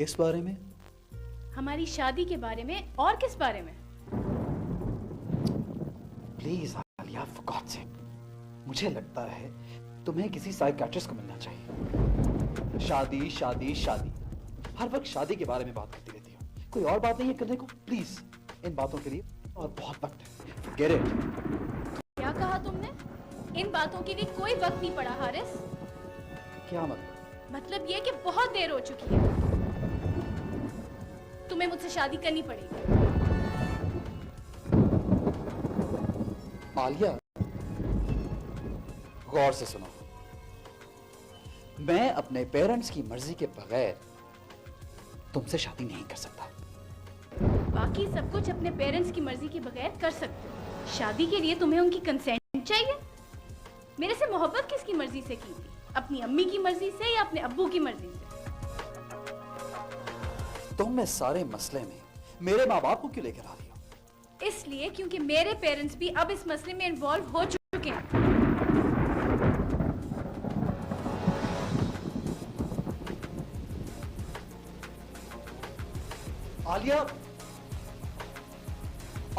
किस बारे में? हमारी शादी के बारे में। और किस बारे में? प्लीज आलिया, फॉर गॉड्स सेक, मुझे लगता है तुम्हें किसी साइकियाट्रिस्ट को मिलना चाहिए। शादी शादी शादी, हर वक्त शादी के बारे में बात करती रहती हो। कोई और बात नहीं है करने को? प्लीज, इन बातों के लिए और बहुत वक्त है। Get it. क्या कहा तुमने? इन बातों के लिए कोई वक्त नहीं पड़ा हारिस। क्या मतलब? मतलब ये कि बहुत देर हो चुकी है। तुम्हें मुझसे शादी करनी पड़ेगी। आलिया, गौर से सुनो, मैं अपने पेरेंट्स की मर्जी के बगैर तुमसे शादी नहीं कर सकता। बाकी सब कुछ अपने पेरेंट्स की मर्जी के बगैर कर सकते हो, शादी के लिए तुम्हें उनकी कंसेंट चाहिए। मेरे से मोहब्बत किसकी मर्जी से की थी? अपनी अम्मी की मर्जी से या अपने अब्बू की मर्जी से? तुम इस सारे मसले में मेरे माँ बाप को क्यों लेकर आ रही हो? इसलिए क्योंकि मेरे पेरेंट्स भी अब इस मसले में इन्वॉल्व हो चुके हैं। आलिया,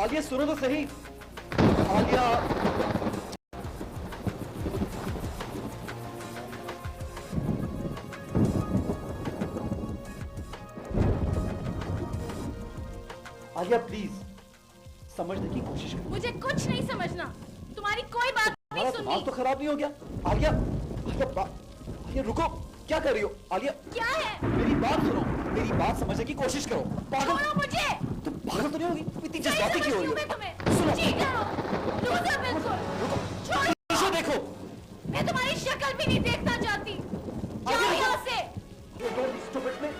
आलिया सुनो तो सही। आलिया, आलिया प्लीज समझने की कोशिश करो। मुझे कुछ नहीं समझना, तुम्हारी कोई बात नहीं सुननी। दिमाग तो खराब नहीं हो गया? आलिया, आलिया, आलिया रुको, क्या कर रही हो? आलिया क्या है? मेरी बात सुनो, मेरी बात समझने की कोशिश करो। छोड़ो मुझे। तुम पागल तो नहीं होगी? इतनी जज्बाती क्यों हो रही हो? तुम्हें सुनो, चीटर हो, लूजर बिल्कुल। रुको, छोड़ो। पीछे देखो। मैं तुम्हारी शक्ल भी नहीं देखना चाहती। जाओ यहाँ से। Stupid में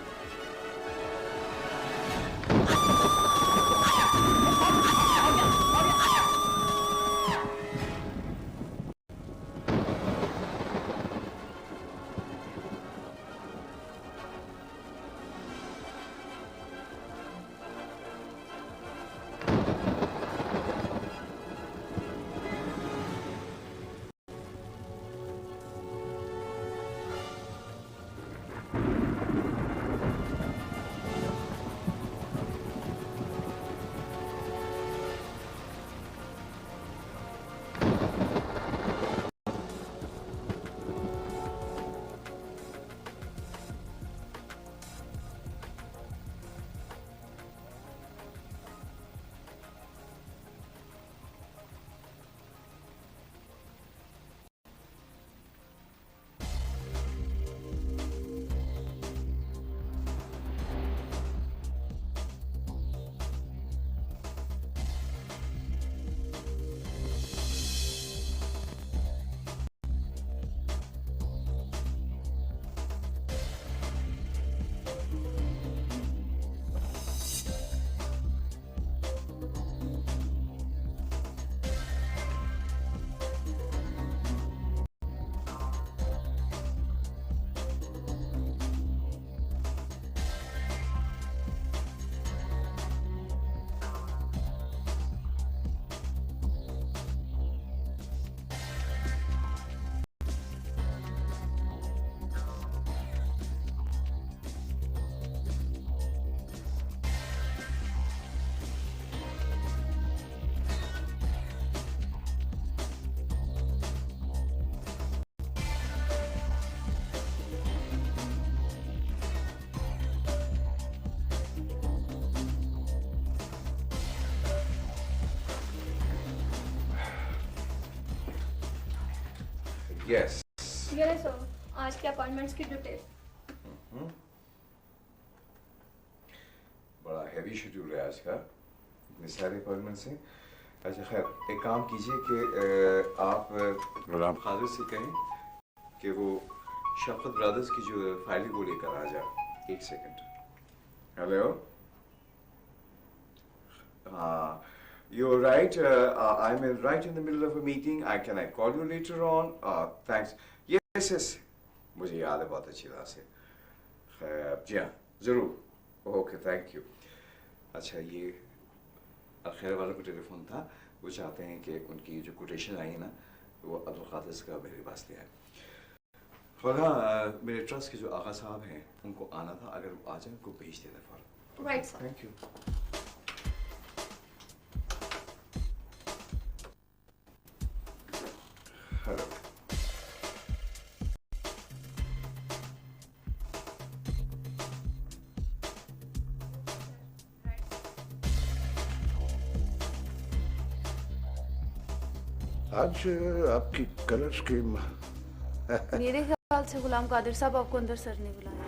Yes. ये रहे सर, आज के अपॉइंटमेंट्स की डिटेल। बड़ा हैवी शेड्यूल है आज का, इतने सारे अपॉइंटमेंट्स हैं। अच्छा खैर, एक काम कीजिए कि आप गुलाम खालिद से कहें कि वो शफ़क़त ब्रदर्स की जो फाइल है वो लेकर आ जाए। एक सेकंड। हेलो, हाँ, you're right. I'm right in the middle of a meeting. Can I call you later on? Thanks. Yes, yes. मुझे याद है बहुत अच्छी तरह से। खैर, जी हाँ, ज़रूर। Okay, thank you. अच्छा, ये अलखैर वालों का टेलीफोन था। वो चाहते हैं कि उनकी जो कोटेशन आई है ना, वो अब्दुल कादिर का मेरे पास ले आए। और हाँ, मेरे ट्रस्ट के जो आगा साहब हैं उनको आना था, अगर वो आ जाए उनको भेज देना फौरन। Right sir. Thank you. Hello. आज आपकी कलर स्कीम मेरे ख्याल से गुलाम कादिर साहब आपको अंदर सर ने बुलाया।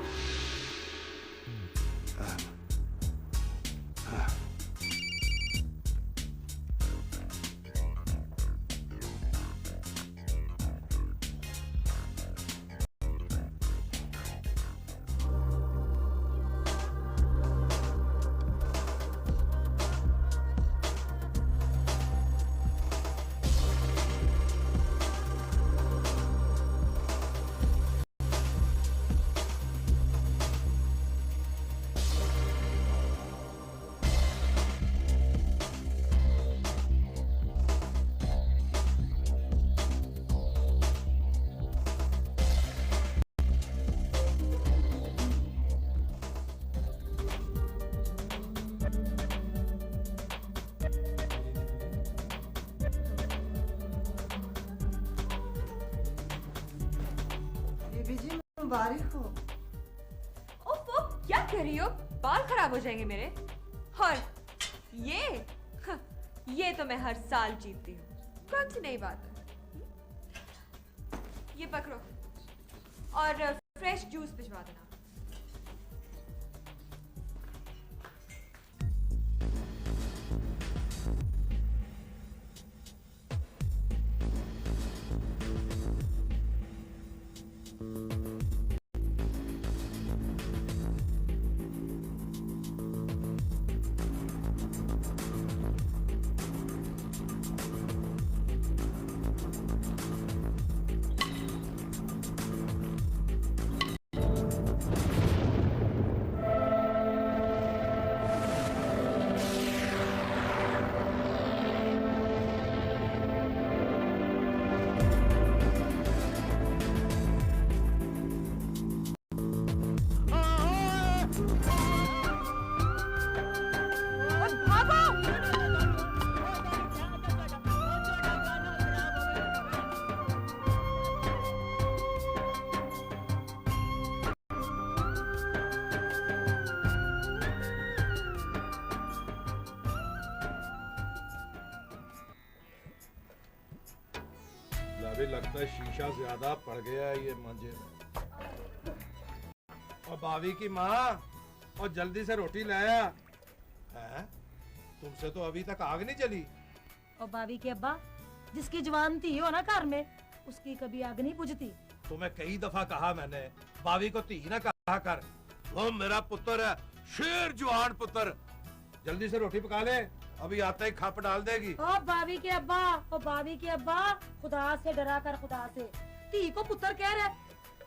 बीबी जी मुबारक हो। ओफ क्या कर रही हो? बाल खराब हो जाएंगे मेरे। और ये तो मैं हर साल जीतती हूँ, कौन सी नई बात है? ये पकड़ो और फ्रेश जूस भिजवा देना। अभी लगता है शीशा ज्यादा पड़ गया है ये मांझे में। और भाभी की माँ, और जल्दी से रोटी लाया है। तुमसे तो अभी तक आग नहीं जली। और भाभी के अब्बा, जिसकी जवान थी हो ना घर में, उसकी कभी आग नहीं बुझती। तुम्हें कई दफा कहा मैंने, भाभी को धी ना कहा कर। वो मेरा पुत्र है, शेर जवान पुत्र। जल्दी से रोटी पका ले, अभी आते ही खप डाल देगी। ओ भाभी के अब्बा, ओ भाभी के अब्बा, खुदा से डरा कर, खुदा से। धी को पुत्र कह रहे,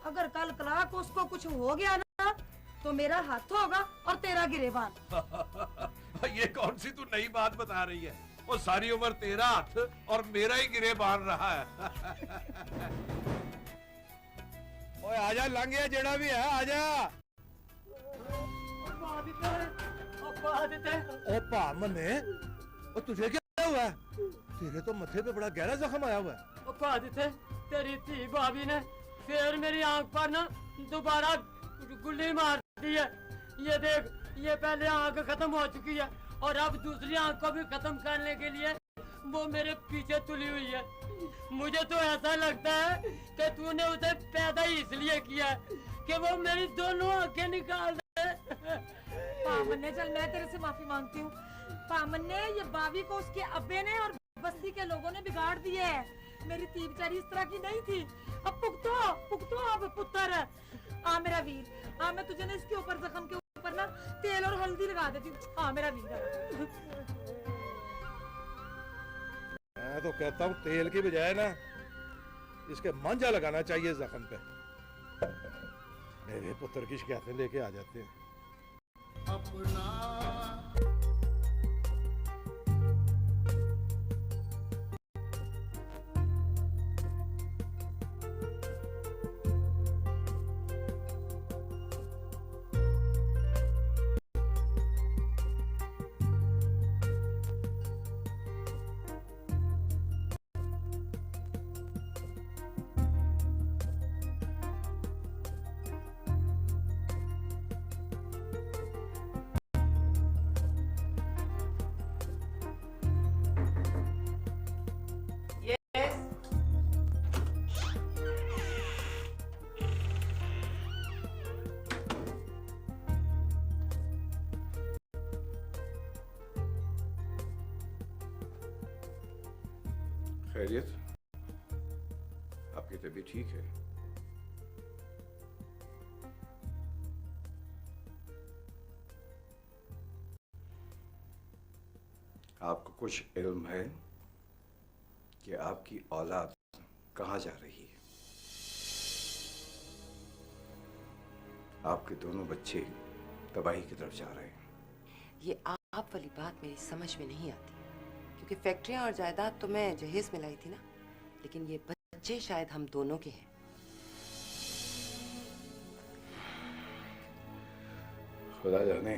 अगर कल कला को उसको कुछ हो गया ना, तो मेरा हाथ होगा और तेरा गिरेबान। ये कौन सी तू नई बात बता रही है? वो सारी उम्र तेरा हाथ और मेरा ही गिरेबान रहा है। ओए आजा लंघिया, जेड़ा भी है आजा। ओ पामने, ओ तुझे क्या हुआ है? तेरे तो मथे पे बड़ा गहरा जख्म आया हुआ है। तेरी थी भाभी ने फिर मेरी आंख पर ना दोबारा गुल्ली मार दी है। ये देख, ये पहले आंख खत्म हो चुकी है और अब दूसरी आंख को भी खत्म करने के लिए वो मेरे पीछे तुली हुई है। मुझे तो ऐसा लगता है कि तूने उसे पैदा ही इसलिए किया है कि वो मेरी दोनों आंखें निकाल दे। पामन्ने, चल मैं तेरे से माफी मांगती हूँ। पामन्ने, ये भाभी को उसके अब्बे ने और बस्ती के लोगों ने बिगाड़ दिया है। मेरी ती बेचारी इस तरह की नहीं थी। अब पुख्तो अब पुत्र। आ मेरा वीर, आ मैं तुझे ना इसके ऊपर जख्म के ऊपर ना तेल और हल्दी लगा देती हूँ। आ मेरा वीर। मैं तो कहता हूँ तेल की बजाय ना इसके मांझा लगाना चाहिए जख्म पे। मेरे पुत्र की शिकायतें लेके आ जाते हैं। अपना खैरियत? आपकी तबीयत ठीक है? आपको कुछ इल्म है कि आपकी औलाद कहाँ जा रही है? आपके दोनों बच्चे तबाही की तरफ जा रहे हैं। ये आप वाली बात मेरी समझ में नहीं आती, क्योंकि फैक्ट्रियां और जायदाद तो मैं जहेज में लाई थी ना, लेकिन ये बच्चे शायद हम दोनों के हैं। खुदा जाने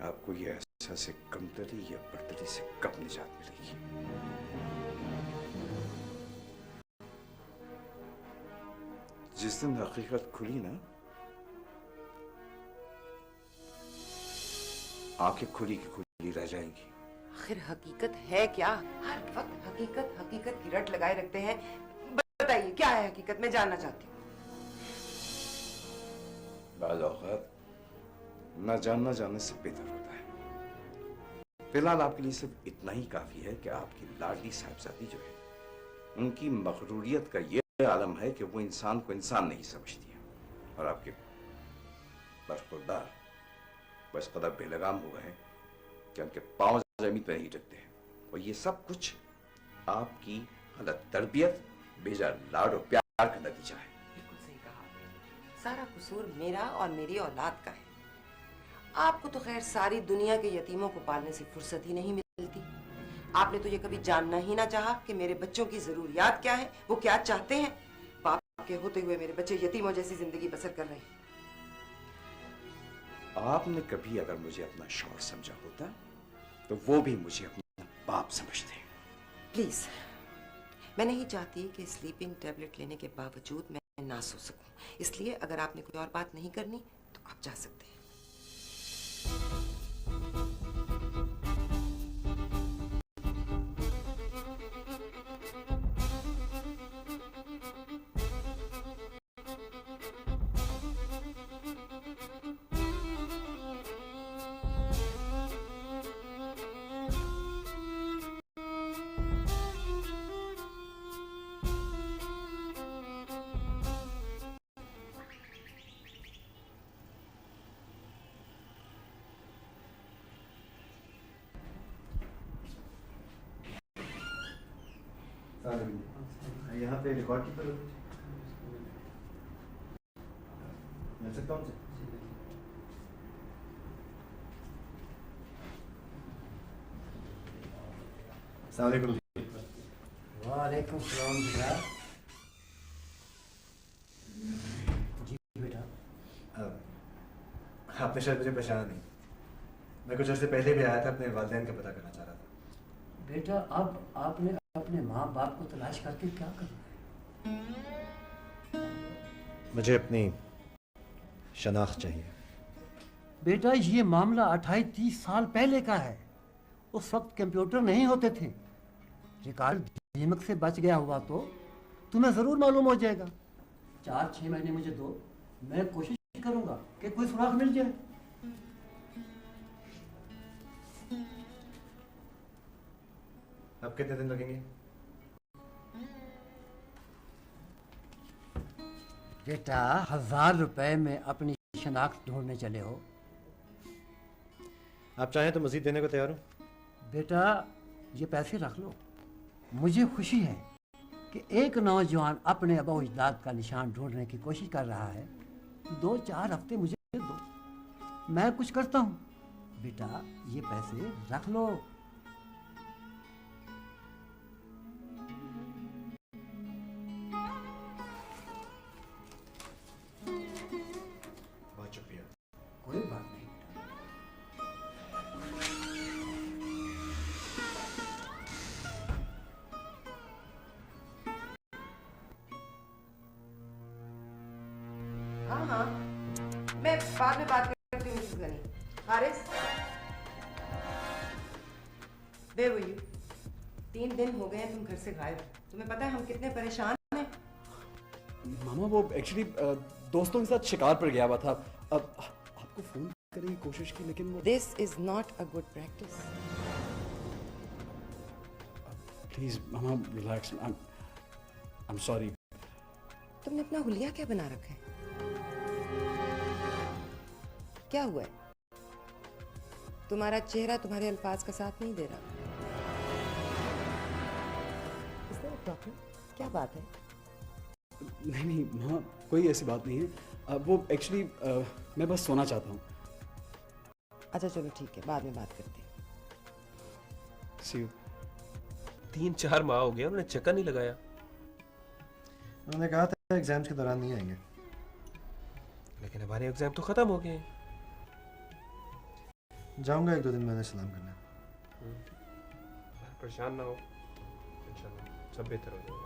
आपको ये ऐसा से कमतरी या बर्तरी से कब निजात मिलेगी। जिस दिन हकीकत खुली ना, आंखें खुली की खुली रह जाएंगी। आखिर हकीकत है क्या? हर वक्त हकीकत हकीकत की रट लगाए रखते हैं। बताइए क्या है हकीकत, मैं जानना चाहती हूँ। बाज़ औक़ात न जानना जानने से बेहतर होता है। फिलहाल आपके लिए सिर्फ इतना ही काफी है कि आपकी लाडली साहिबजादी जो है, उनकी मगरूरियत का ये आलम है कि वो इंसान को इंसान नहीं समझती है, और आपके बरखुरदार बस कदर बेलगाम हुए हैं कि उनके पांव जमीन पर नहीं टिकते हैं। और ये सब कुछ आपकी गलत तरबियत, बेजा लाड और प्यार का नतीजा है। बिल्कुल सही कहा, सारा कसूर मेरा और मेरी औलाद का है। आपको तो खैर सारी दुनिया के यतीमों को पालने से फुर्सत ही नहीं मिलती। आपने तो ये कभी जानना ही ना चाहा कि मेरे बच्चों की जरूरियात क्या है, वो क्या चाहते हैं। बाप के होते हुए मेरे बच्चे यतीमों जैसी जिंदगी बसर कर रहे हैं। आपने कभी अगर मुझे अपना शौहर समझा होता तो वो भी मुझे अपना बाप समझते। प्लीज, मैं नहीं चाहती कि स्लीपिंग टैबलेट लेने के बावजूद मैं ना सो सकूं। इसलिए अगर आपने कोई और बात नहीं करनी तो आप जा सकते हैं। यहाँ पे रिकॉर्ड की तरफ मिल सकता हूँ। अस्सलाम जी। वालेकुम सलाम बेटा। जी बेटा। आपने शायद मुझे पहचाना नहीं। मैं कुछ अर्से पहले भी आया था, अपने वालिदैन का पता करना चाह रहा था। बेटा अब आपने अपने माँ बाप को तलाश करके क्या करना है? मुझे अपनी शनाख्त चाहिए। बेटा ये मामला 28-30 साल पहले का है। उस वक्त कंप्यूटर नहीं होते थे। रिकॉर्ड दीमक से बच गया हुआ तो तुम्हें ज़रूर मालूम हो जाएगा। 4-6 महीने मुझे दो, मैं कोशिश करूंगा कि कोई सुराग मिल जाए। अब कितने दिन लगेंगे? बेटा 1000 रुपए में अपनी शनाख्त ढूंढने चले हो। आप चाहें तो मज़ीद देने को तैयार हूँ। बेटा ये पैसे रख लो। मुझे खुशी है कि एक नौजवान अपने अबा अजदाद का निशान ढूंढने की कोशिश कर रहा है। 2-4 हफ्ते मुझे दो, मैं कुछ करता हूँ। बेटा ये पैसे रख लो। बहुत शुक्रिया। कोई बात नहीं। हाँ हाँ, मैं बाद में बात करती हूँ Mrs Ghani. Haris, Where were you? 3 दिन हो गए हैं तुम घर से गायब। तुम्हें पता है हम कितने परेशान हैं? मामा वो एक्चुअली दोस्तों के साथ शिकार पर गया हुआ था। अब आपको फोन करने की कोशिश की, लेकिन वो This is not a good practice. Please mama relax. I am sorry. तुमने अपना हुलिया क्या बना रखा है? क्या हुआ है? तुम्हारा चेहरा तुम्हारे अल्फाज का साथ नहीं दे रहा। Is there a problem? क्या बात है? नहीं मामा, कोई ऐसी बात नहीं है। वो एक्चुअली मैं बस सोना चाहता हूँ। अच्छा चलो ठीक है, बाद में बात करते हैं। See you. 3-4 माह हो गया, उन्होंने चक्कर नहीं लगाया। उन्होंने कहा था एग्जाम्स के दौरान नहीं आएंगे। लेकिन हमारे एग्जाम तो खत्म हो गए हैं। जाऊंगा 1-2 दिन में उन्हें सलाम करना। परेशान ना हो, इंशाल्लाह सब बेहतर हो जाएगा।